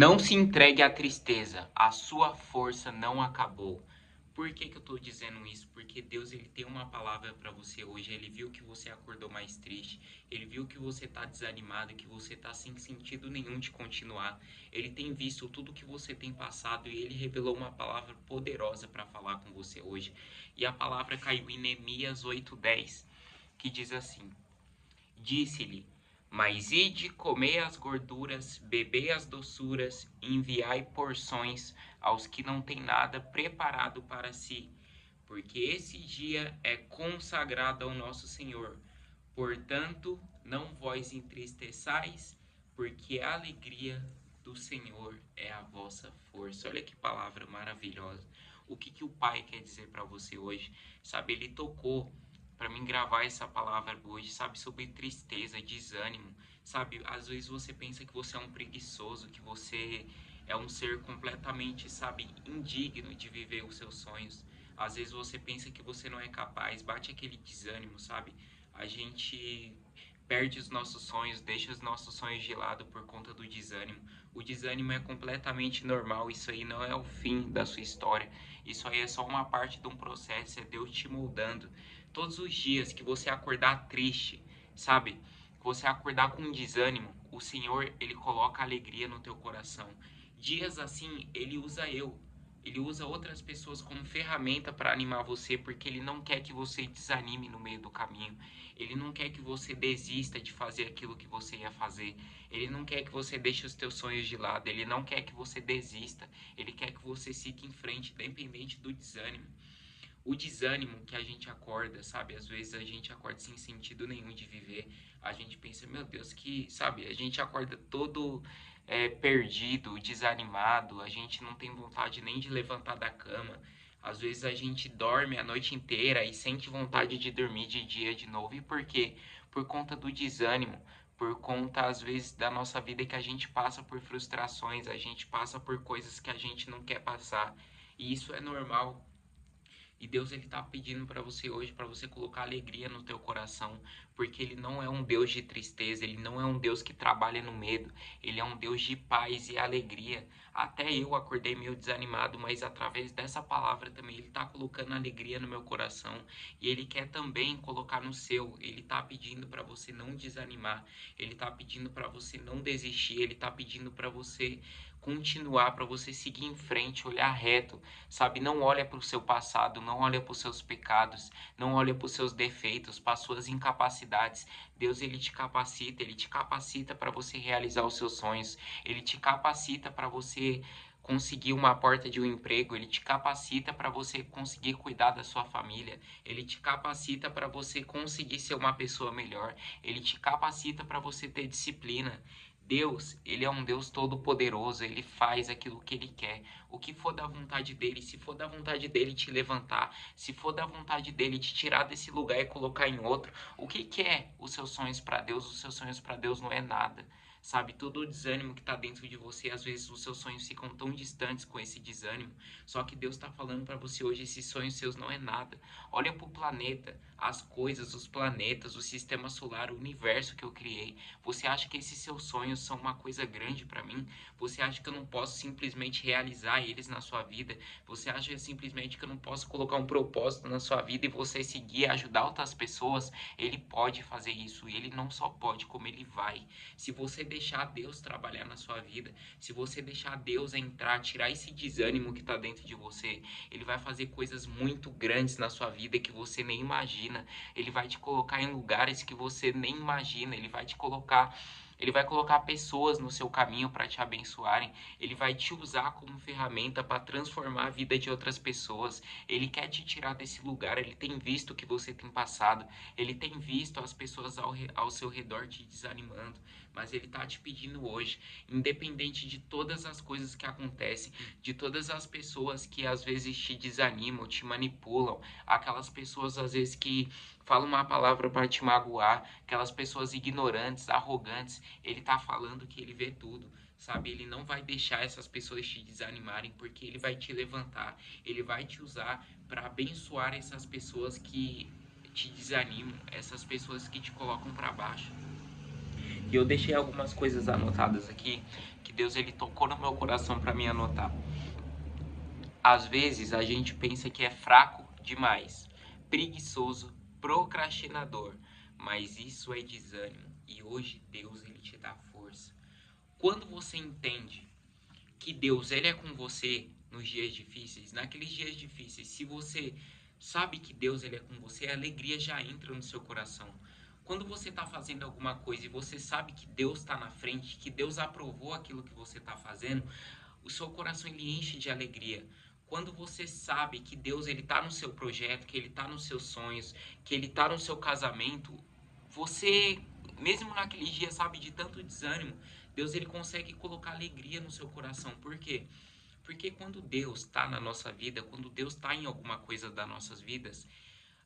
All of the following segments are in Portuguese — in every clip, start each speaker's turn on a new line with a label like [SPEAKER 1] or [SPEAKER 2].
[SPEAKER 1] Não se entregue à tristeza, a sua força não acabou. Por que que eu tô dizendo isso? Porque Deus ele tem uma palavra para você hoje. Ele viu que você acordou mais triste. Ele viu que você tá desanimado, que você tá sem sentido nenhum de continuar. Ele tem visto tudo que você tem passado e ele revelou uma palavra poderosa para falar com você hoje. E a palavra caiu em Neemias 8:10, que diz assim: Disse-lhe: Mas ide, comei as gorduras, bebei as doçuras, enviai porções aos que não têm nada preparado para si, porque esse dia é consagrado ao nosso Senhor. Portanto, não vos entristeçais, porque a alegria do Senhor é a vossa força. Olha que palavra maravilhosa. O que que o Pai quer dizer para você hoje? Sabe, ele tocou para mim gravar essa palavra hoje, sabe, sobre tristeza, desânimo, sabe? Às vezes você pensa que você é um preguiçoso, que você é um ser completamente, sabe, indigno de viver os seus sonhos. Às vezes você pensa que você não é capaz, bate aquele desânimo, sabe? A gente perde os nossos sonhos, deixa os nossos sonhos de lado por conta do desânimo. O desânimo é completamente normal, isso aí não é o fim da sua história. Isso aí é só uma parte de um processo, é Deus te moldando. Todos os dias que você acordar triste, sabe? Que você acordar com desânimo, o Senhor, ele coloca alegria no teu coração. Dias assim, ele usa eu. Ele usa outras pessoas como ferramenta para animar você, porque ele não quer que você desanime no meio do caminho. Ele não quer que você desista de fazer aquilo que você ia fazer. Ele não quer que você deixe os teus sonhos de lado. Ele não quer que você desista. Ele quer que você siga em frente, independente do desânimo. O desânimo que a gente acorda, sabe? Às vezes a gente acorda sem sentido nenhum de viver. A gente pensa, meu Deus, que, sabe? A gente acorda todo perdido, desanimado. A gente não tem vontade nem de levantar da cama. Às vezes a gente dorme a noite inteira e sente vontade de dormir de dia de novo. E por quê? Por conta do desânimo. Por conta, às vezes, da nossa vida que a gente passa por frustrações, a gente passa por coisas que a gente não quer passar. E isso é normal. E Deus ele tá pedindo para você hoje, para você colocar alegria no teu coração, porque ele não é um Deus de tristeza, ele não é um Deus que trabalha no medo, ele é um Deus de paz e alegria. Até eu acordei meio desanimado, mas através dessa palavra também ele tá colocando alegria no meu coração e ele quer também colocar no seu. Ele tá pedindo para você não desanimar, ele tá pedindo para você não desistir, ele tá pedindo para você continuar, para você seguir em frente, olhar reto, sabe? Não olha para o seu passado, não olha para os seus pecados, não olha para os seus defeitos, para as suas incapacidades. Deus, ele te capacita para você realizar os seus sonhos, ele te capacita para você conseguir uma porta de um emprego, ele te capacita para você conseguir cuidar da sua família, ele te capacita para você conseguir ser uma pessoa melhor, ele te capacita para você ter disciplina. Deus, ele é um Deus todo-poderoso, ele faz aquilo que ele quer. O que for da vontade dele, se for da vontade dele te levantar, se for da vontade dele te tirar desse lugar e colocar em outro, o que que é os seus sonhos para Deus? Os seus sonhos para Deus não é nada. Sabe, todo o desânimo que está dentro de você, às vezes os seus sonhos ficam tão distantes com esse desânimo. Só que Deus está falando para você hoje, esses sonhos seus não é nada. Olha para o planeta, as coisas, os planetas, o sistema solar, o universo que eu criei. Você acha que esses seus sonhos são uma coisa grande para mim? Você acha que eu não posso simplesmente realizar eles na sua vida? Você acha simplesmente que eu não posso colocar um propósito na sua vida e você seguir, ajudar outras pessoas? Ele pode fazer isso, e ele não só pode, como ele vai. Se você deixar Deus trabalhar na sua vida, se você deixar Deus entrar, tirar esse desânimo que está dentro de você, ele vai fazer coisas muito grandes na sua vida que você nem imagina. Ele vai te colocar em lugares que você nem imagina. Ele vai colocar pessoas no seu caminho para te abençoarem. Ele vai te usar como ferramenta para transformar a vida de outras pessoas. Ele quer te tirar desse lugar. Ele tem visto o que você tem passado. Ele tem visto as pessoas ao seu redor te desanimando. Mas ele tá te pedindo hoje, independente de todas as coisas que acontecem, de todas as pessoas que às vezes te desanimam, te manipulam, aquelas pessoas às vezes que falam uma palavra para te magoar, aquelas pessoas ignorantes, arrogantes, ele tá falando que ele vê tudo. Sabe, ele não vai deixar essas pessoas te desanimarem, porque ele vai te levantar, ele vai te usar para abençoar essas pessoas que te desanimam, essas pessoas que te colocam para baixo. E eu deixei algumas coisas anotadas aqui que Deus ele tocou no meu coração para me anotar. Às vezes a gente pensa que é fraco demais, preguiçoso, procrastinador, mas isso é desânimo e hoje Deus ele te dá força. Quando você entende que Deus ele é com você nos dias difíceis, naqueles dias difíceis, se você sabe que Deus ele é com você, a alegria já entra no seu coração. Quando você está fazendo alguma coisa e você sabe que Deus está na frente, que Deus aprovou aquilo que você está fazendo, o seu coração ele enche de alegria. Quando você sabe que Deus ele está no seu projeto, que ele está nos seus sonhos, que ele está no seu casamento, você, mesmo naquele dia, sabe, de tanto desânimo, Deus ele consegue colocar alegria no seu coração. Por quê? Porque quando Deus está na nossa vida, quando Deus está em alguma coisa das nossas vidas,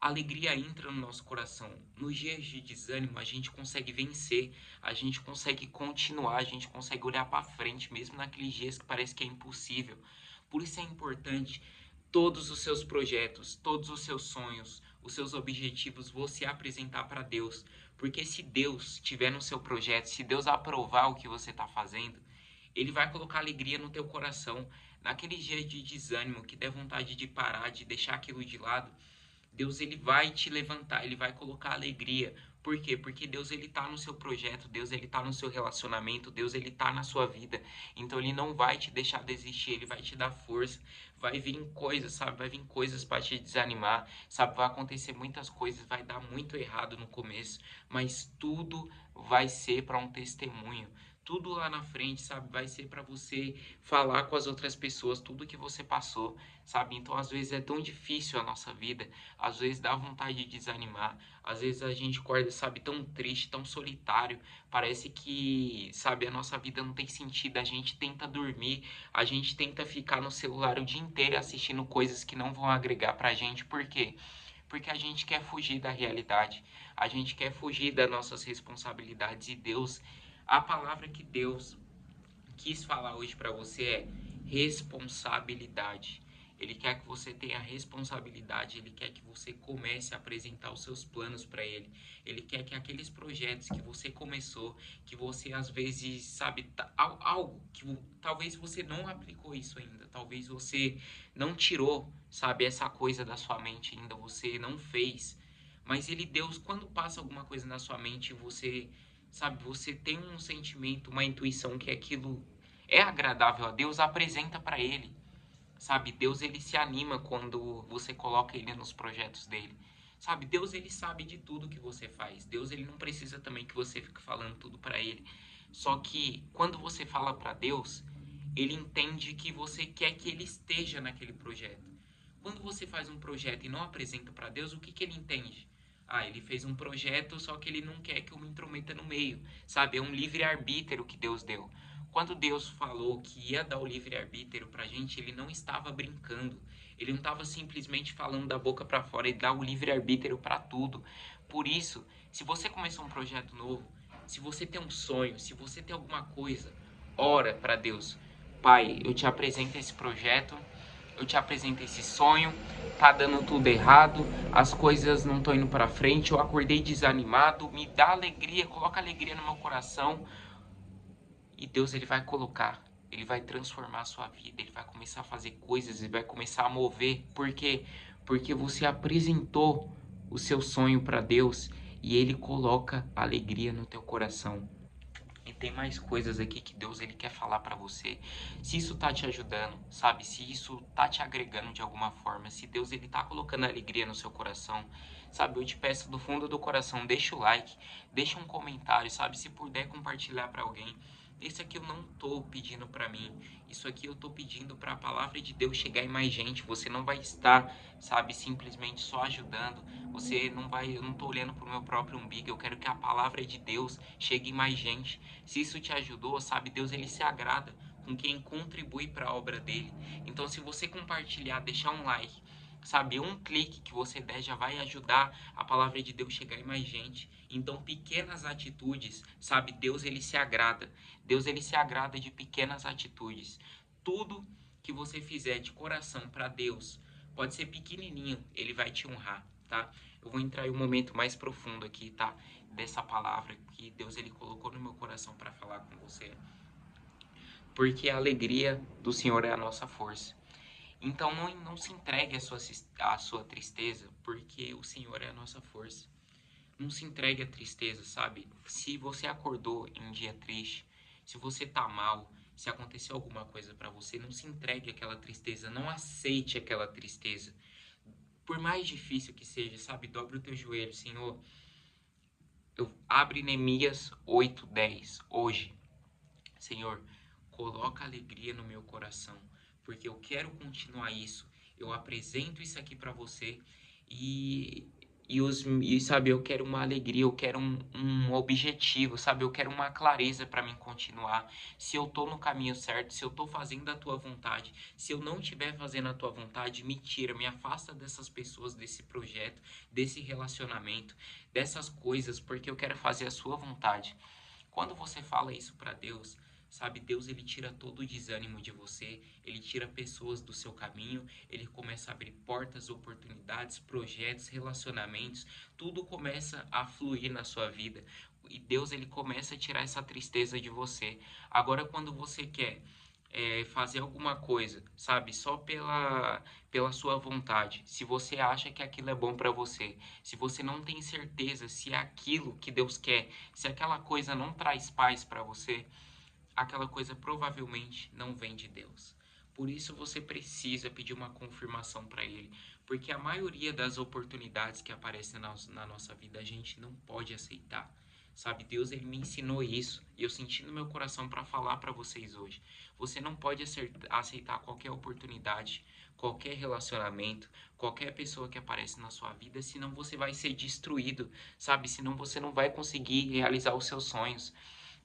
[SPEAKER 1] a alegria entra no nosso coração. Nos dias de desânimo, a gente consegue vencer, a gente consegue continuar, a gente consegue olhar para frente, mesmo naqueles dias que parece que é impossível. Por isso é importante todos os seus projetos, todos os seus sonhos, os seus objetivos, você apresentar para Deus. Porque se Deus estiver no seu projeto, se Deus aprovar o que você está fazendo, Ele vai colocar alegria no teu coração. Naqueles dias de desânimo, que der vontade de parar, de deixar aquilo de lado, Deus ele vai te levantar, ele vai colocar alegria. Por quê? Porque Deus ele tá no seu projeto, Deus ele tá no seu relacionamento, Deus ele tá na sua vida. Então ele não vai te deixar desistir, ele vai te dar força. Vai vir coisas, sabe? Vai vir coisas para te desanimar, sabe? Vai acontecer muitas coisas, vai dar muito errado no começo, mas tudo vai ser para um testemunho. Tudo lá na frente, sabe? Vai ser para você falar com as outras pessoas tudo que você passou, sabe? Então, às vezes é tão difícil a nossa vida, às vezes dá vontade de desanimar, às vezes a gente acorda, sabe, tão triste, tão solitário, parece que, sabe, a nossa vida não tem sentido, a gente tenta dormir, a gente tenta ficar no celular o dia inteiro assistindo coisas que não vão agregar pra gente, por quê? Porque a gente quer fugir da realidade, a gente quer fugir das nossas responsabilidades e Deus, a palavra que Deus quis falar hoje para você é responsabilidade. Ele quer que você tenha responsabilidade, ele quer que você comece a apresentar os seus planos para ele. Ele quer que aqueles projetos que você começou, que você às vezes sabe algo que talvez você não aplicou isso ainda, talvez você não tirou, sabe, essa coisa da sua mente ainda, você não fez. Mas ele Deus, quando passa alguma coisa na sua mente, você sabe, você tem um sentimento, uma intuição que aquilo é agradável a Deus, apresenta para ele. Sabe, Deus ele se anima quando você coloca ele nos projetos dele. Sabe, Deus ele sabe de tudo que você faz. Deus ele não precisa também que você fique falando tudo para ele. Só que quando você fala para Deus, ele entende que você quer que ele esteja naquele projeto. Quando você faz um projeto e não apresenta para Deus, o que que ele entende? Ah, ele fez um projeto, só que ele não quer que eu me intrometa no meio, sabe? É um livre-arbítrio que Deus deu. Quando Deus falou que ia dar o livre-arbítrio pra gente, ele não estava brincando. Ele não estava simplesmente falando da boca para fora, ele dá o livre-arbítrio para tudo. Por isso, se você começou um projeto novo, se você tem um sonho, se você tem alguma coisa, ora para Deus. Pai, eu te apresento esse projeto, eu te apresento esse sonho, tá dando tudo errado, as coisas não estão indo para frente, eu acordei desanimado, me dá alegria, coloca alegria no meu coração. E Deus ele vai colocar, ele vai transformar a sua vida, ele vai começar a fazer coisas, ele vai começar a mover. Por quê? Porque você apresentou o seu sonho para Deus e ele coloca alegria no teu coração. E tem mais coisas aqui que Deus ele quer falar para você. Se isso tá te ajudando, sabe? Se isso tá te agregando de alguma forma, se Deus ele tá colocando alegria no seu coração, sabe? Eu te peço do fundo do coração, deixa o like, deixa um comentário, sabe? Se puder compartilhar para alguém. Isso aqui eu não tô pedindo para mim. Isso aqui eu tô pedindo para a palavra de Deus chegar em mais gente. Você não vai estar, sabe, simplesmente só ajudando. Você não vai, eu não tô olhando pro meu próprio umbigo. Eu quero que a palavra de Deus chegue em mais gente. Se isso te ajudou, sabe, Deus ele se agrada com quem contribui para a obra dele. Então, se você compartilhar, deixar um like, sabe, um clique que você der já vai ajudar a palavra de Deus chegar em mais gente. Então, pequenas atitudes, sabe, Deus ele se agrada. Deus ele se agrada de pequenas atitudes. Tudo que você fizer de coração para Deus, pode ser pequenininho, ele vai te honrar. tá? Eu vou entrar em um momento mais profundo aqui, tá? Dessa palavra que Deus ele colocou no meu coração para falar com você. Porque a alegria do Senhor é a nossa força. Então não se entregue à sua tristeza, porque o Senhor é a nossa força. Não se entregue à tristeza, sabe? Se você acordou em um dia triste, se você tá mal, se aconteceu alguma coisa para você, não se entregue àquela tristeza, não aceite aquela tristeza. Por mais difícil que seja, sabe? Dobre o teu joelho, Senhor. Abre Neemias 8:10 hoje. Senhor, coloca alegria no meu coração, porque eu quero continuar isso. Eu apresento isso aqui para você e, sabe, eu quero uma alegria, eu quero um objetivo, sabe? Eu quero uma clareza para mim continuar. Se eu tô no caminho certo, se eu tô fazendo a tua vontade, se eu não estiver fazendo a tua vontade, me tira, me afasta dessas pessoas, desse projeto, desse relacionamento, dessas coisas, porque eu quero fazer a sua vontade. Quando você fala isso para Deus, sabe, Deus ele tira todo o desânimo de você, ele tira pessoas do seu caminho, ele começa a abrir portas, oportunidades, projetos, relacionamentos, tudo começa a fluir na sua vida. E Deus ele começa a tirar essa tristeza de você. Agora quando você quer fazer alguma coisa, sabe, só pela sua vontade, se você acha que aquilo é bom para você, se você não tem certeza se é aquilo que Deus quer, se aquela coisa não traz paz para você, aquela coisa provavelmente não vem de Deus. Por isso você precisa pedir uma confirmação para Ele, porque a maioria das oportunidades que aparecem na nossa vida a gente não pode aceitar. Sabe, Deus ele me ensinou isso e eu senti no meu coração para falar para vocês hoje. Você não pode aceitar qualquer oportunidade, qualquer relacionamento, qualquer pessoa que aparece na sua vida, senão você vai ser destruído, sabe? Senão você não vai conseguir realizar os seus sonhos.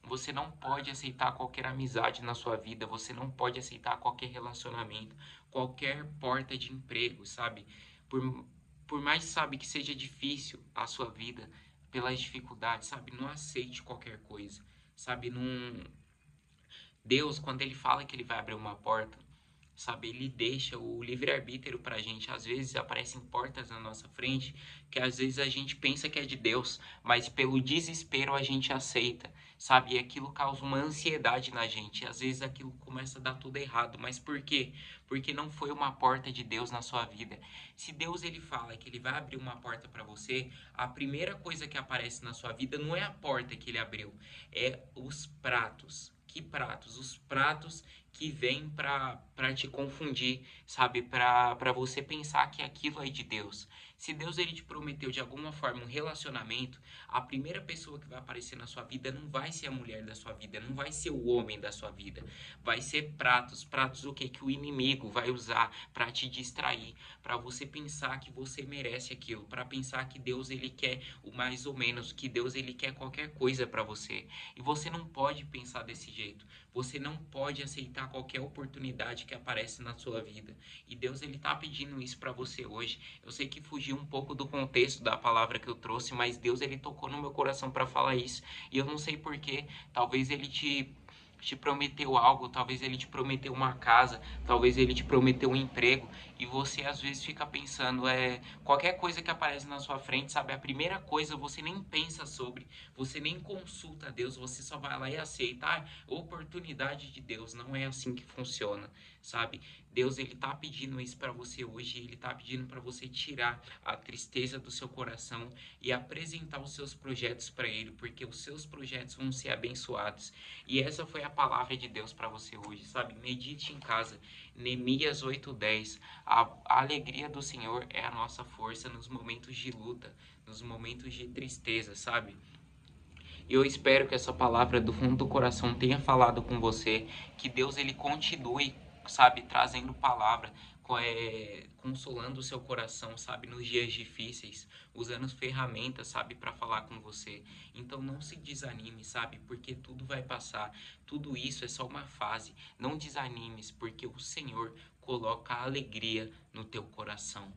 [SPEAKER 1] Você não pode aceitar qualquer amizade na sua vida, você não pode aceitar qualquer relacionamento, qualquer porta de emprego, sabe? Por, por mais, sabe, que seja difícil a sua vida, pelas dificuldades, sabe? Não aceite qualquer coisa, sabe? Não... Deus, quando ele fala que ele vai abrir uma porta, sabe, ele deixa o livre-arbítrio pra gente. Às vezes aparecem portas na nossa frente que às vezes a gente pensa que é de Deus, mas pelo desespero a gente aceita, sabe? E aquilo causa uma ansiedade na gente. E às vezes aquilo começa a dar tudo errado. Mas por quê? Porque não foi uma porta de Deus na sua vida. Se Deus ele fala que ele vai abrir uma porta para você, a primeira coisa que aparece na sua vida não é a porta que ele abriu, é os pratos. Que pratos? Os pratos que vem para te confundir, sabe? Para você pensar que aquilo é de Deus. Se Deus ele te prometeu de alguma forma um relacionamento, a primeira pessoa que vai aparecer na sua vida não vai ser a mulher da sua vida, não vai ser o homem da sua vida. Vai ser pratos. Pratos o que? Que o inimigo vai usar para te distrair, para você pensar que você merece aquilo, para pensar que Deus ele quer o mais ou menos, que Deus ele quer qualquer coisa para você. E você não pode pensar desse jeito. Você não pode aceitar qualquer oportunidade que aparece na sua vida. E Deus ele tá pedindo isso para você hoje. Eu sei que fugiu um pouco do contexto da palavra que eu trouxe, mas Deus ele tocou no meu coração para falar isso. E eu não sei porquê. Talvez ele te prometeu algo, talvez ele te prometeu uma casa, talvez ele te prometeu um emprego, e você às vezes fica pensando, qualquer coisa que aparece na sua frente, sabe, a primeira coisa você nem pensa sobre, você nem consulta a Deus, você só vai lá e aceita. Oportunidade de Deus, não é assim que funciona, sabe? Deus ele tá pedindo isso para você hoje, ele tá pedindo para você tirar a tristeza do seu coração e apresentar os seus projetos para ele, porque os seus projetos vão ser abençoados. E essa foi a palavra de Deus para você hoje, sabe? Medite em casa. Neemias 8:10. A alegria do Senhor é a nossa força nos momentos de luta, nos momentos de tristeza, sabe? E eu espero que essa palavra do fundo do coração tenha falado com você, que Deus ele continue, sabe, trazendo palavra, consolando o seu coração, sabe, nos dias difíceis, usando ferramentas, sabe, para falar com você. Então não se desanime, sabe, porque tudo vai passar. Tudo isso é só uma fase. Não desanimes, porque o Senhor coloca alegria no teu coração.